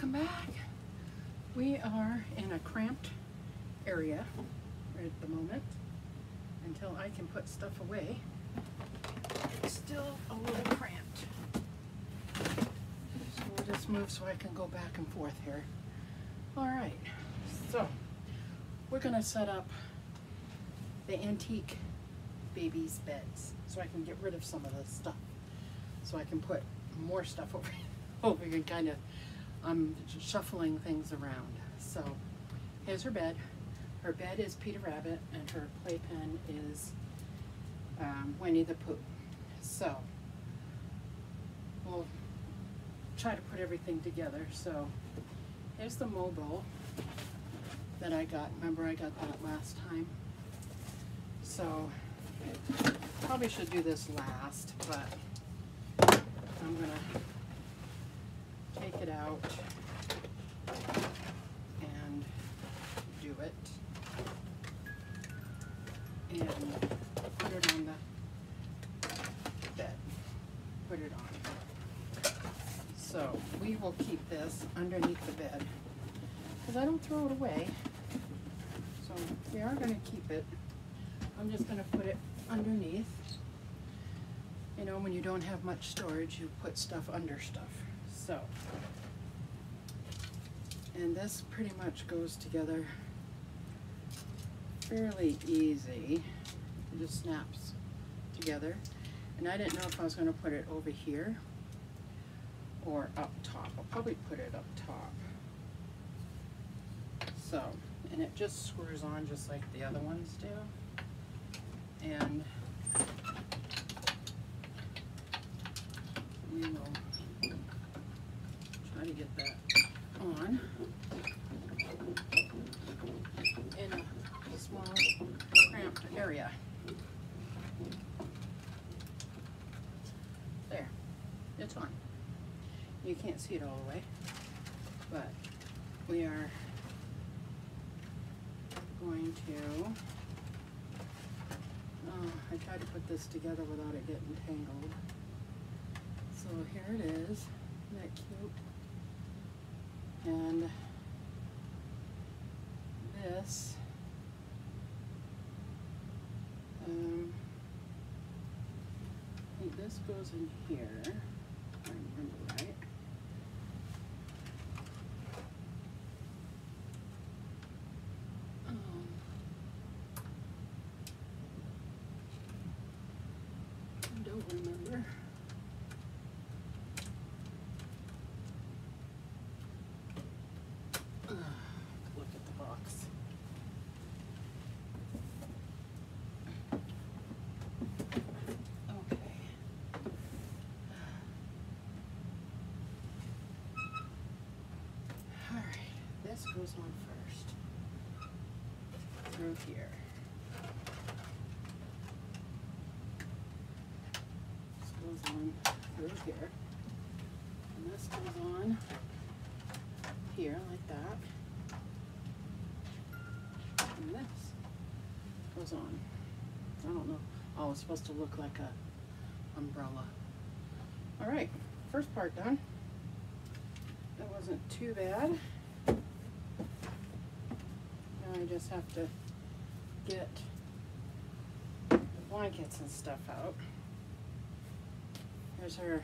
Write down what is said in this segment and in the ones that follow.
Welcome back. We are in a cramped area right at the moment until I can put stuff away. It's still a little cramped. So we'll just move so I can go back and forth here. All right, so we're gonna set up the antique babies' beds so I can get rid of some of this stuff. So I can put more stuff over here, kind of, I'm shuffling things around. So here's her bed. Her bed is Peter Rabbit and her playpen is Winnie the Pooh. So we'll try to put everything together. So here's the mobile that I got. Remember I got that last time. So probably should do this last, but I'm gonna take it out and do it and put it on the bed. Put it on. So we will keep this underneath the bed because I don't throw it away. So we are going to keep it. I'm just going to put it underneath. You know, when you don't have much storage, you put stuff under stuff. So, and this pretty much goes together fairly easy. It just snaps together. And I didn't know if I was going to put it over here or up top. I'll probably put it up top. So, and it just screws on just like the other ones do. And we will try to get that on in a small cramped area. There, it's on. You can't see it all the way, but we are going to, I tried to put this together without it getting tangled. So here it is. Isn't that cute? And this, I think this goes in here, if I remember right. I don't remember. Look at the box. Okay. All right, this goes on first. Through here. This goes on through here. And this goes on here like that. And this goes on. I don't know. Oh, it's supposed to look like a umbrella. All right, first part done. That wasn't too bad. Now I just have to get the blankets and stuff out. Here's her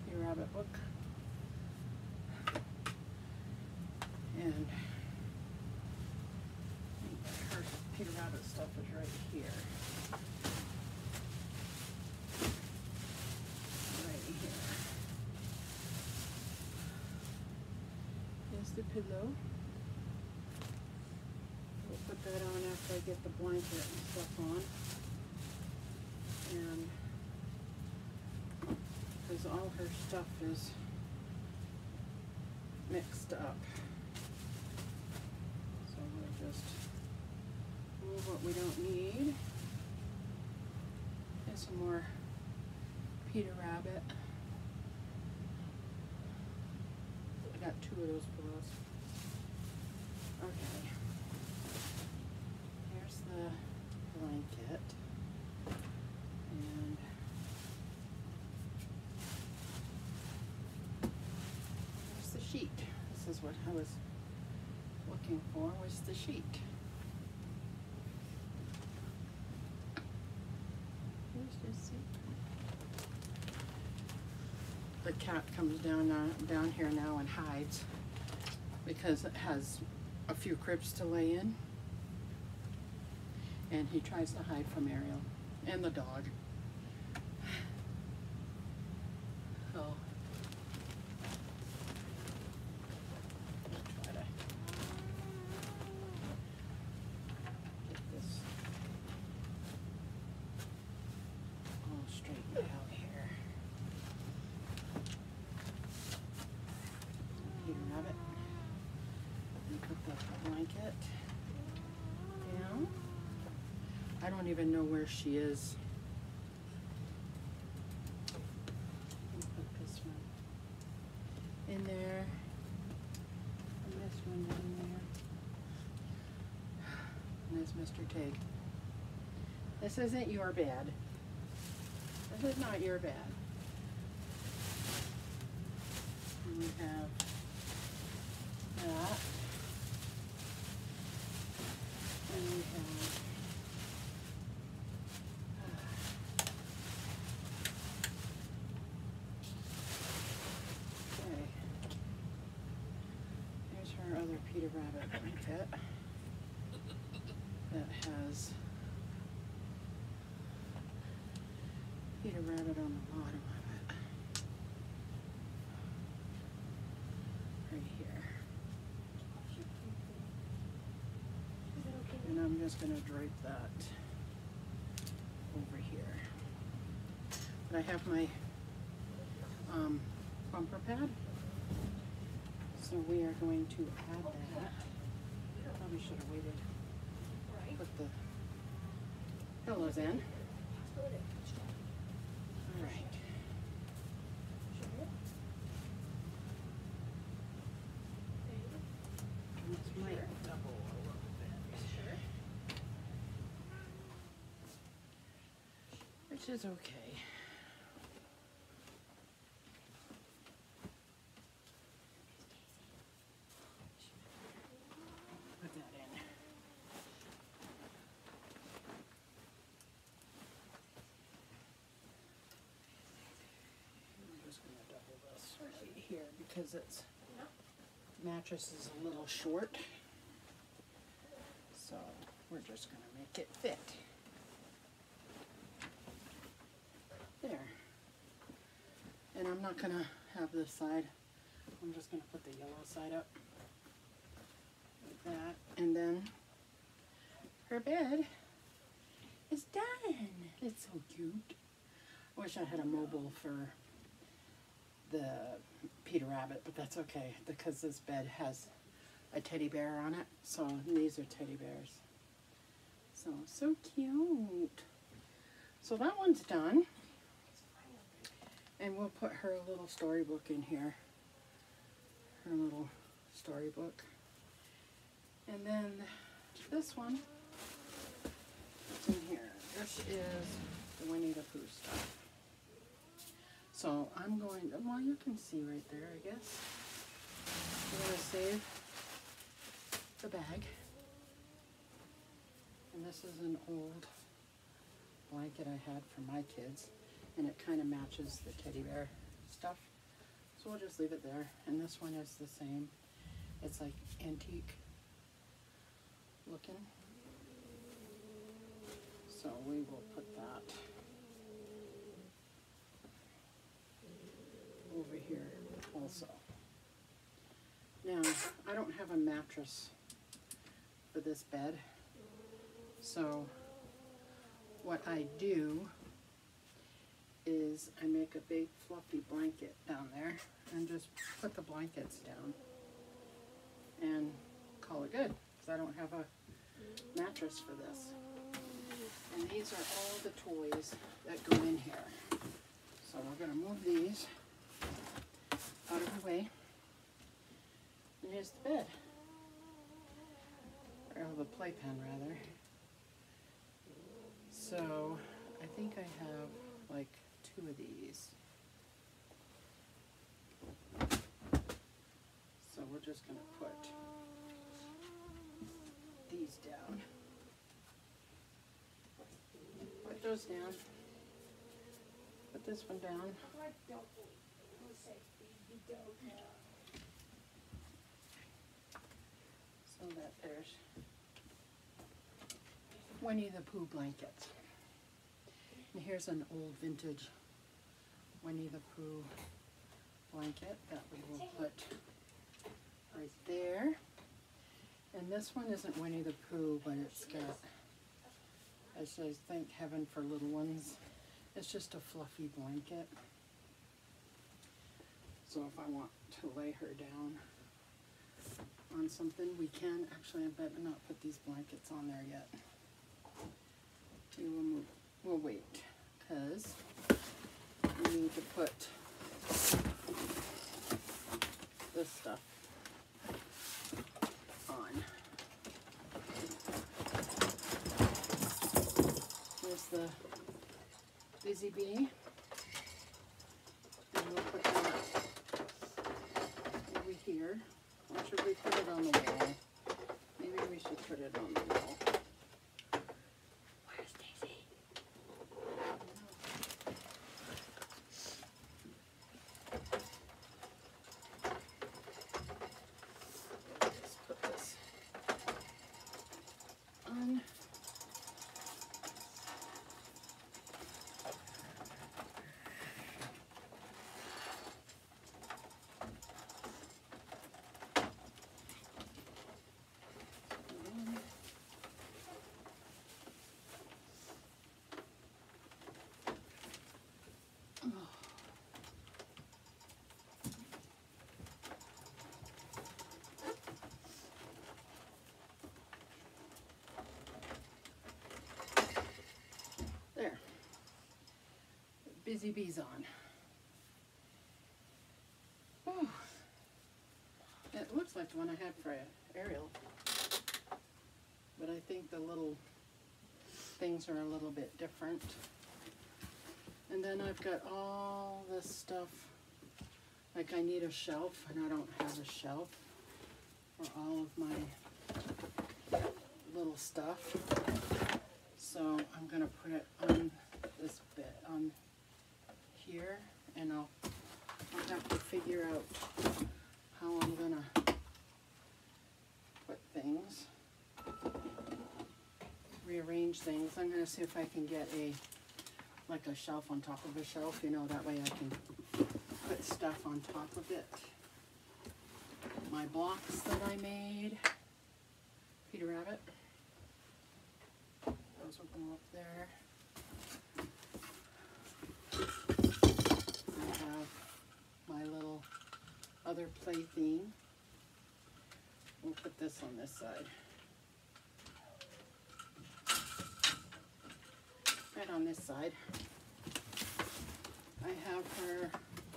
Peter Rabbit book. And her Peter Rabbit stuff is right here. Right here. Here's the pillow. We'll put that on after I get the blanket and stuff on. And because all her stuff is mixed up. So we'll just move what we don't need. And some more Peter Rabbit. I got 2 of those pillows. Okay. Here's the blanket. And sheet. what I was looking for, was the sheet. Here's the sheet. The cat comes down here now and hides because it has a few cribs to lay in, and he tries to hide from Ariel and the dog. So I'll try to get this all straightened out here. Peter Rabbit. And put the blanket down. I don't even know where she is. Put this one in there, and this one in there. And there's Mr. Tig. This isn't your bed. This is not your bed. And we have that. And we have okay. Here's her other Peter Rabbit blanket that has Peter Rabbit on the bottom of it. Right here. And I'm just going to drape that over here. But I have my bumper pad, so we are going to add that. Probably should have waited. Put the pillows in. All right. This might double a little bit. Which is okay. Put that in. I'm just going to double this right here because its mattress is a little short. So we're just going to make it fit. There. And I'm not going to have this side. I'm just going to put the yellow side up like that. And then her bed is done. It's so cute. I wish I had a mobile for the Peter Rabbit, but that's okay because this bed has a teddy bear on it. So these are teddy bears. So cute. So that one's done. And we'll put her little storybook in here. Her little storybook. And then this one is in here. This is the Winnie the Pooh stuff. So I'm going to, well, you can see right there, I guess. I'm going to save the bag. And this is an old blanket I had for my kids. And it kind of matches the teddy bear stuff. So we'll just leave it there. And this one is the same. It's like antique looking. So we will put that over here also. Now, I don't have a mattress for this bed. So what I do is I make a big fluffy blanket down there and just put the blankets down and call it good, because I don't have a mattress for this. And these are all the toys that go in here. So we're going to move these out of the way. And here's the bed. Or the playpen, rather. So I think I have like 2 of these. So we're just going to put these down. Put those down. Put this one down. So that there's Winnie the Pooh blankets. And here's an old vintage Winnie the Pooh blanket that we will put right there. And this one isn't Winnie the Pooh, but it's got, I think, Heaven for Little Ones. It's just a fluffy blanket. So if I want to lay her down on something, we can. Actually, I better not put these blankets on there yet. We'll wait, because we need to put this stuff on. Here's the Busy Bee. And we'll put that over here. Or should we put it on the wall? Maybe we should put it on the wall. Where's Daisy? Let's put this on. There. Busy Bee's on. Whew. It looks like the one I had for Ariel, but I think the little things are a little bit different. And then I've got all this stuff, like I need a shelf, and I don't have a shelf for all of my little stuff. So I'm gonna put it on this bit on here, and I'll have to figure out how I'm gonna put things, rearrange things. I'm gonna see if I can get like a shelf on top of a shelf, you know, that way I can put stuff on top of it. My blocks that I made, Peter Rabbit. Those will go up there. I have my little other plaything. We'll put this on this side. Right on this side. I have her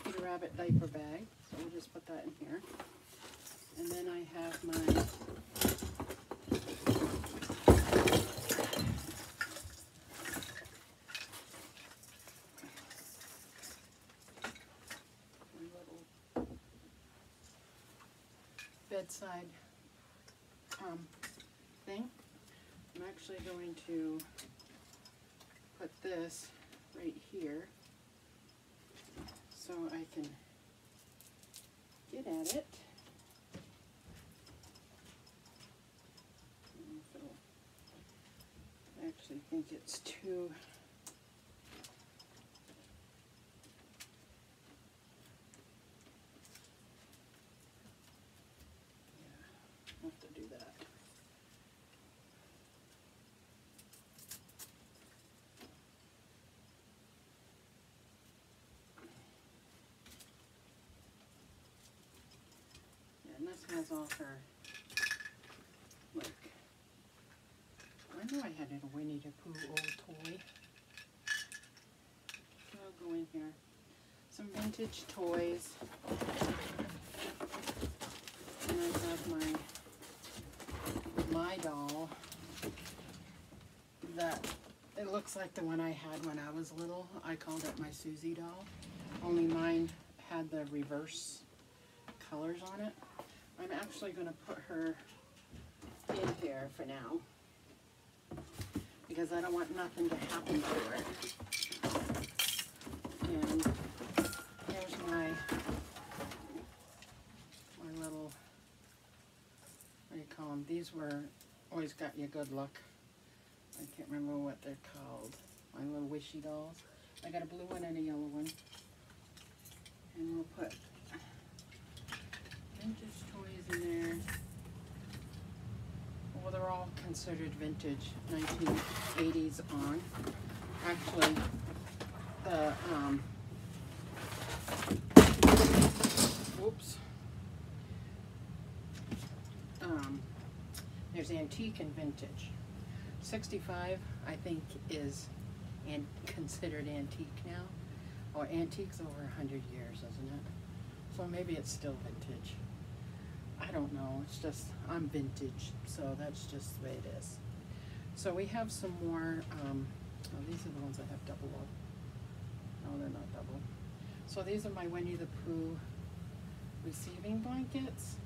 Peter Rabbit diaper bag, so we'll just put that in here. And then I have my bedside thing. I'm actually going to put this right here so I can get at it. I actually think it's too have to do that. Yeah, and this has all her, like, I knew I had a Winnie the Pooh old toy. So I'll go in here. Some vintage toys. And I have my doll that it looks like the one I had when I was little. I called it my Susie doll, only mine had the reverse colors on it. I'm actually going to put her in here for now because I don't want nothing to happen to her. And here's my little, what do you call them? These were Always Got You Good Luck. I can't remember what they're called. My little wishy dolls. I got a blue one and a yellow one. And we'll put vintage toys in there. Well, they're all considered vintage, 1980s on. Actually, the, whoops. There's antique and vintage. 65, I think, is considered antique now. Or antique's over 100 years, isn't it? So maybe it's still vintage. I don't know. It's just, I'm vintage, so that's just the way it is. So we have some more, oh, these are the ones I have double of. No, they're not double. So these are my Winnie the Pooh receiving blankets.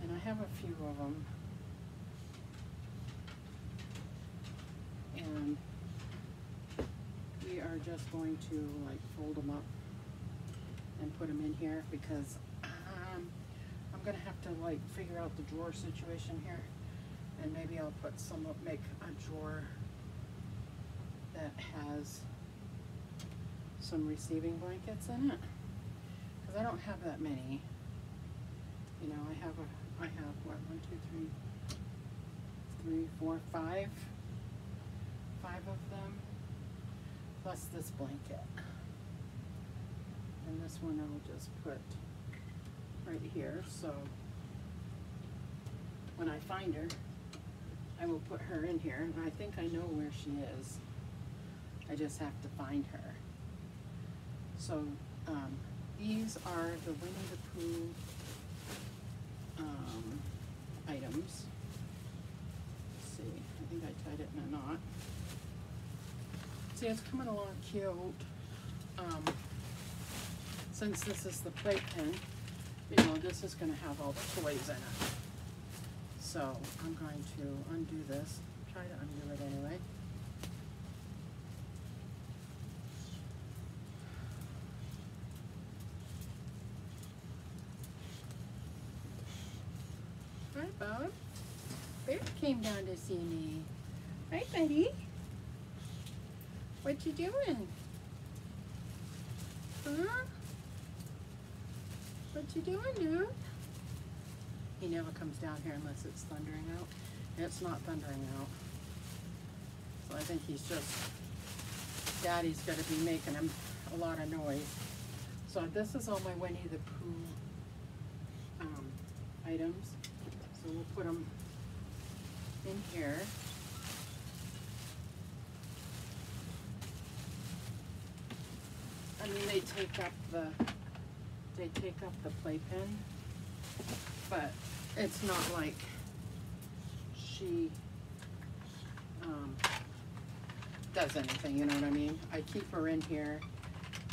And I have a few of them. And we are just going to like fold them up and put them in here because I'm gonna have to like figure out the drawer situation here, and maybe I'll put some up, make a drawer that has some receiving blankets in it because I don't have that many. You know, I have what, 1, 2, 3, 4, 5 of them, plus this blanket. And this one I'll just put right here, so when I find her, I will put her in here, and I think I know where she is. I just have to find her. So these are the Winnie the Pooh items. Let's see, I think I tied it in a knot. See, it's coming along cute. Since this is the playpen, you know, this is going to have all the toys in it. So I'm going to undo this, try to undo it anyway. Hi, Bob. Bear came down to see me. Hi, buddy. What you doing? Huh? What you doing, dude? He never comes down here unless it's thundering out. And it's not thundering out. So I think he's just, Daddy's got to be making him a lot of noise. So this is all my Winnie the Pooh items. So we'll put them in here. I mean, they take up the playpen, but it's not like she does anything, you know what I mean? I keep her in here,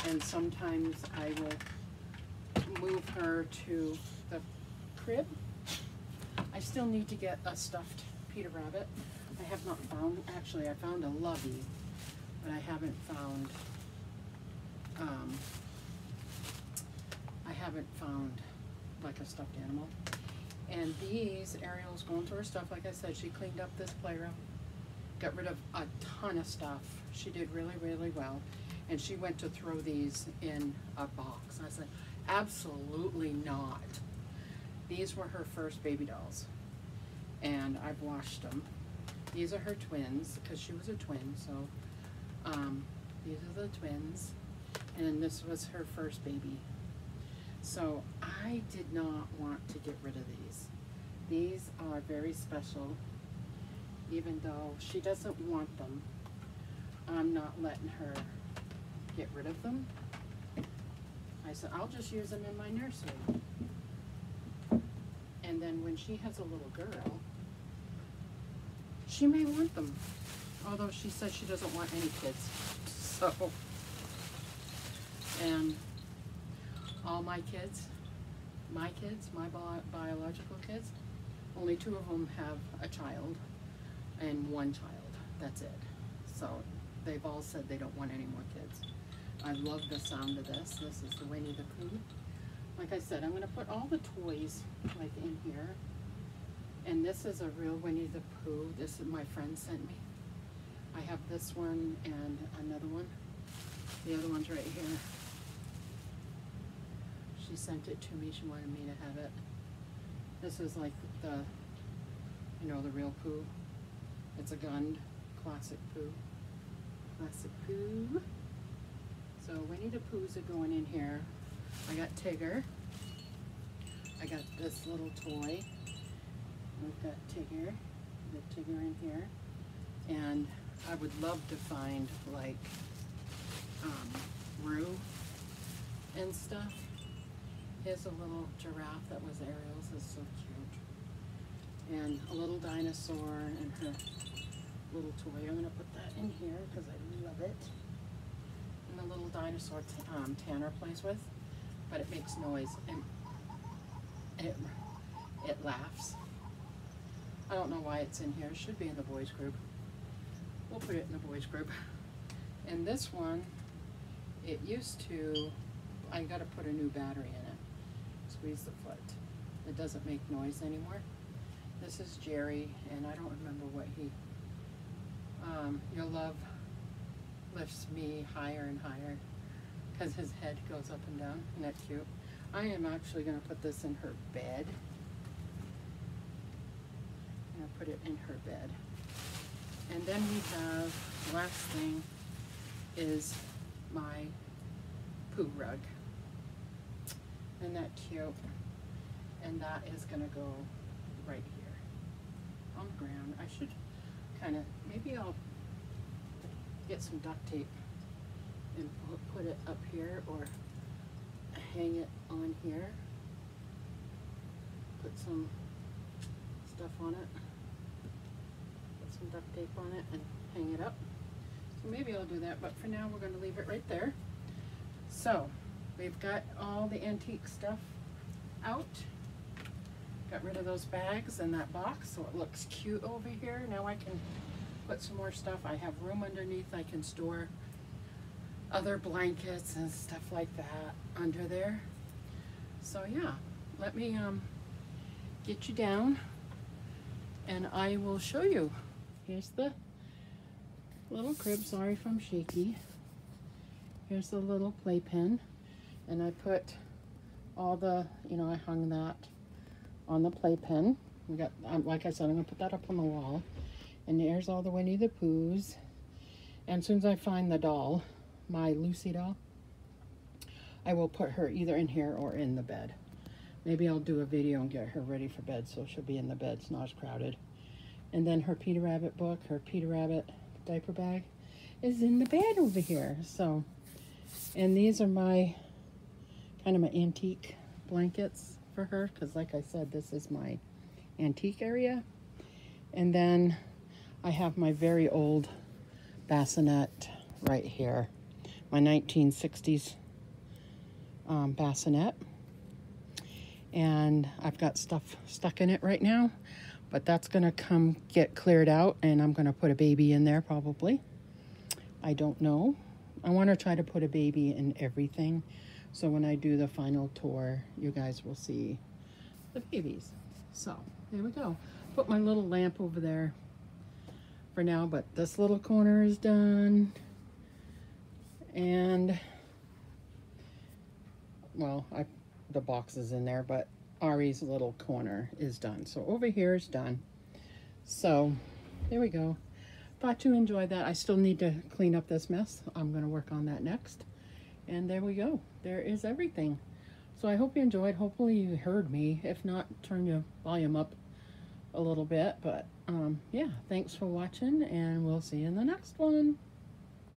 and sometimes I will move her to the crib. I still need to get a stuffed Peter Rabbit. I have not found, actually I found a Lovey, but I haven't found like a stuffed animal. And these, Ariel's going through her stuff. Like I said, she cleaned up this playroom, got rid of a ton of stuff. She did really, really well. And she went to throw these in a box. I said, absolutely not. These were her first baby dolls, and I've washed them. These are her twins, because she was a twin, so these are the twins, and this was her first baby. So I did not want to get rid of these. These are very special, even though she doesn't want them. I'm not letting her get rid of them. I said, I'll just use them in my nursery. And then when she has a little girl, she may want them. Although she says she doesn't want any kids. So, and all my kids, my kids, my biological kids, only 2 of them have a child and 1 child. That's it. So they've all said they don't want any more kids. I love the sound of this. This is the Winnie the Pooh. Like I said, I'm going to put all the toys like in here. And this is a real Winnie the Pooh. This is my friend sent me. I have this one and another one. The other one's right here. She sent it to me. She wanted me to have it. This is like the, you know, the real Pooh. It's a Gund classic Pooh. Classic Pooh. So Winnie the Poohs are going in here. I got Tigger. I got this little toy. We've got Tigger. The Tigger in here. And I would love to find like Roo and stuff. Here's a little giraffe that was Ariel's. It's so cute. And a little dinosaur and her little toy. I'm going to put that in here because I love it. And the little dinosaur Tanner plays with, but it makes noise and it laughs. I don't know why it's in here. It should be in the boys group. We'll put it in the boys group. And this one, it used to, I got to put a new battery in it. Squeeze the foot. It doesn't make noise anymore. This is Jerry, and I don't remember what he, your love lifts me higher and higher because his head goes up and down. Isn't that cute? I am actually going to put this in her bed. I'm going to put it in her bed. And then we have, last thing is my Pooh rug. Isn't that cute? And that is going to go right here on the ground. I should kind of, maybe I'll get some duct tape and put it up here or hang it on here. Put some stuff on it. Put some duct tape on it and hang it up. So maybe I'll do that, but for now we're going to leave it right there. So we've got all the antique stuff out. Got rid of those bags and that box so it looks cute over here. Now I can put some more stuff. I have room underneath. I can store other blankets and stuff like that under there. So yeah, let me get you down and I will show you. Here's the little crib. Sorry if I'm shaky. Here's the little playpen, and I put all the, you know, I hung that on the playpen. We got, like I said, I'm gonna put that up on the wall. And there's all the Winnie the Poohs. And as soon as I find the doll, my Lucy doll, I will put her either in here or in the bed. Maybe I'll do a video and get her ready for bed so she'll be in the bed. It's not as crowded. And then her Peter Rabbit book, her Peter Rabbit diaper bag is in the bed over here. So, and these are my, kind of my antique blankets for her. Because like I said, this is my antique area. And then I have my very old bassinet right here. My 1960s bassinet. And I've got stuff stuck in it right now. But that's going to come get cleared out. And I'm going to put a baby in there probably. I don't know. I want to try to put a baby in everything. So when I do the final tour, you guys will see the babies. So there we go. Put my little lamp over there for now, but this little corner is done. And well, the box is in there, but Ari's little corner is done. So over here is done. So there we go. Thought you enjoyed that. I still need to clean up this mess. I'm going to work on that next. And there we go. There is everything. So I hope you enjoyed. Hopefully you heard me. If not, turn your volume up a little bit. But yeah, thanks for watching, and we'll see you in the next one.